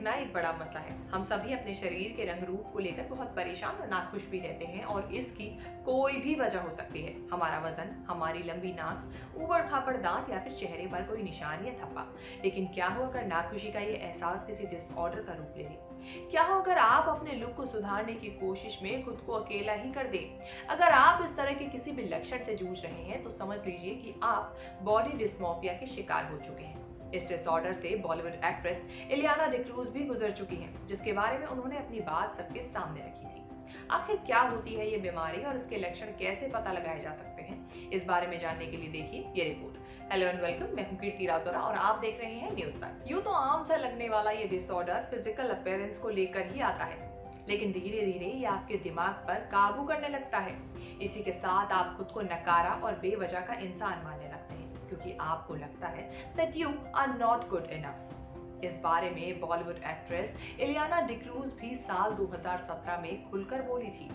दिखना एक बड़ा मसला है। हम सभी अपने शरीर के रंग रूप को लेकर बहुत परेशान और नाखुश भी रहते हैं और इसकी कोई भी वजह हो सकती है। हमारा वजन, हमारी लंबी नाक, ऊबड़ खाबड़ दांत या फिर चेहरे पर कोई निशान या थप्पा। लेकिन क्या हो अगर नाखुशी का ये एहसास किसी डिसऑर्डर का रूप ले ले? क्या हो अगर आप अपने लुक को सुधारने की कोशिश में खुद को अकेला ही कर दे? अगर आप इस तरह के किसी भी लक्षण से जूझ रहे हैं तो समझ लीजिए कि आप बॉडी डिस्मॉर्फिया के शिकार हो चुके हैं। इस डिसऑर्डर से बॉलीवुड एक्ट्रेस इलियाना डिक्रूज भी गुजर चुकी हैं, जिसके बारे में उन्होंने अपनी बात सबके सामने रखी थी। आखिर क्या होती है ये बीमारी और इसके लक्षण कैसे पता लगाए जा सकते हैं, इस बारे में जानने के लिए देखिए ये रिपोर्ट। हेलो एंड वेलकम, मैं हूं कीर्ति राजौरा और आप देख रहे हैं न्यूज़ तक। यूं तो आम सा लगने वाला ये डिसऑर्डर फिजिकल अपीयरेंस को लेकर ही आता है, लेकिन धीरे धीरे ये आपके दिमाग पर काबू करने लगता है। इसी के साथ आप खुद को नकारा और बेवजह का इंसान मानने लगते हैं, क्योंकि आपको लगता है that you are not good enough। इस बारे में बॉलीवुड एक्ट्रेस इलियाना डिक्रूज भी साल 2017 में खुलकर बोली थी।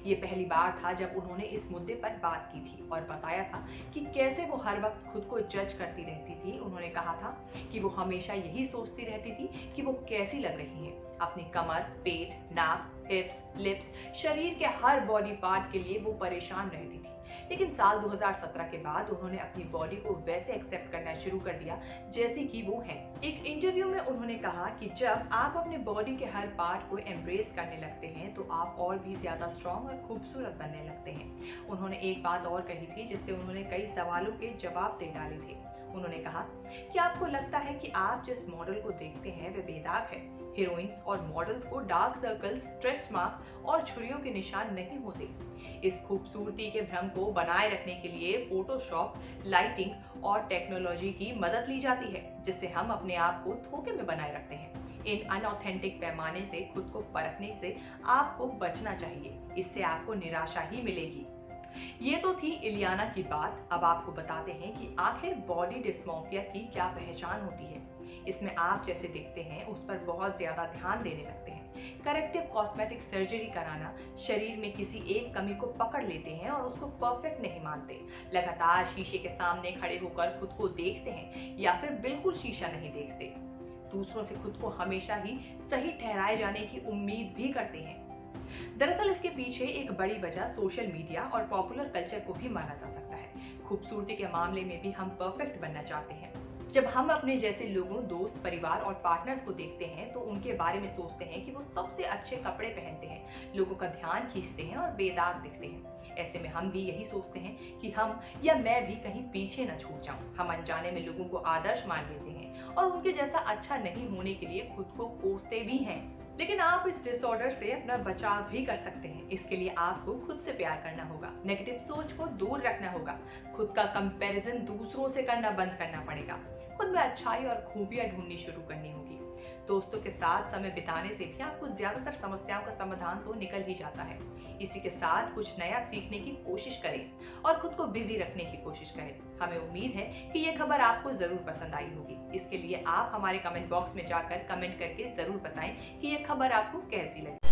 ये पहली बार था जब उन्होंने इस मुद्दे पर बात की थी और बताया था कि कैसे वो हर वक्त खुद को जज करती रहती थी। उन्होंने कहा था कि वो हमेशा यही सोचती रहती थी कि वो कैसी लग रही हैं। अपनी कमर, पेट, नाक, हिप्स, लिप्स, शरीर के हर बॉडी पार्ट के लिए वो परेशान रहती थी। लेकिन साल 2017 के बाद उन्होंने अपनी बॉडी को वैसे एक्सेप्ट करना शुरू कर दिया जैसी कि वो है। एक इंटरव्यू में उन्होंने कहा कि जब आप अपने बॉडी के हर पार्ट को एम्ब्रेस करने लगते हैं तो आप और भी ज्यादा स्ट्रॉन्ग और खूबसूरत बनने लगते हैं। उन्होंने एक बात और कही थी जिससे उन्होंने कई सवालों के जवाब दे डाले थे। उन्होंने कहा कि आपको लगता है कि आप जिस मॉडल को देखते हैं वे बेदाग है। हीरोइंस और मॉडल्स को डार्क सर्कल्स, स्ट्रेच मार्क और छुरियों के निशान नहीं होते। इस खूबसूरती के भ्रम को बनाए रखने के लिए फोटोशॉप, लाइटिंग और टेक्नोलॉजी की मदद ली जाती है, जिससे हम अपने आप को धोखे में बनाए रखते हैं। इन अनऑथेंटिक पैमाने से खुद को परखने से आपको बचना चाहिए, इससे आपको निराशा ही मिलेगी। ये तो थी इलियाना की बात। अब आपको बताते हैं कि आखिर बॉडी डिस्मॉर्फिया की क्या पहचान होती है। इसमें आप जैसे दिखते हैं उस पर बहुत ज्यादा ध्यान देने लगते हैं। करेक्टिव कॉस्मेटिक सर्जरी कराना, शरीर में किसी एक कमी को पकड़ लेते हैं और उसको परफेक्ट नहीं मानते। लगातार शीशे के सामने खड़े होकर खुद को देखते हैं या फिर बिल्कुल शीशा नहीं देखते। दूसरों से खुद को हमेशा ही सही ठहराए जाने की उम्मीद भी करते हैं। दरअसल इसके पीछे एक बड़ी वजह सोशल मीडिया और पॉपुलर कल्चर को भी माना जा सकता है। खूबसूरती के मामले में भी हम परफेक्ट बनना चाहते हैं। जब हम अपने जैसे लोगों, दोस्त, परिवार और पार्टनर्स को देखते हैं तो उनके बारे में सोचते हैं कि वो सबसे अच्छे कपड़े पहनते हैं, लोगों का ध्यान खींचते हैं और बेदाग दिखते हैं। ऐसे में हम भी यही सोचते हैं कि हम या मैं भी कहीं पीछे न छूट जाऊं। हम अनजाने में लोगों को आदर्श मान लेते हैं और उनके जैसा अच्छा नहीं होने के लिए खुद को कोसते भी हैं। लेकिन आप इस डिसऑर्डर से अपना बचाव भी कर सकते हैं। इसके लिए आपको खुद से प्यार करना होगा, नेगेटिव सोच को दूर रखना होगा, खुद का कंपैरिजन दूसरों से करना बंद करना पड़ेगा, खुद में अच्छाई और खूबियां ढूंढनी शुरू करनी होगी। दोस्तों के साथ समय बिताने से भी आपको ज्यादातर समस्याओं का समाधान तो निकल ही जाता है। इसी के साथ कुछ नया सीखने की कोशिश करें और खुद को बिजी रखने की कोशिश करें। हमें उम्मीद है कि ये खबर आपको जरूर पसंद आई होगी। इसके लिए आप हमारे कमेंट बॉक्स में जाकर कमेंट करके जरूर बताएं कि ये खबर आपको कैसी लगी।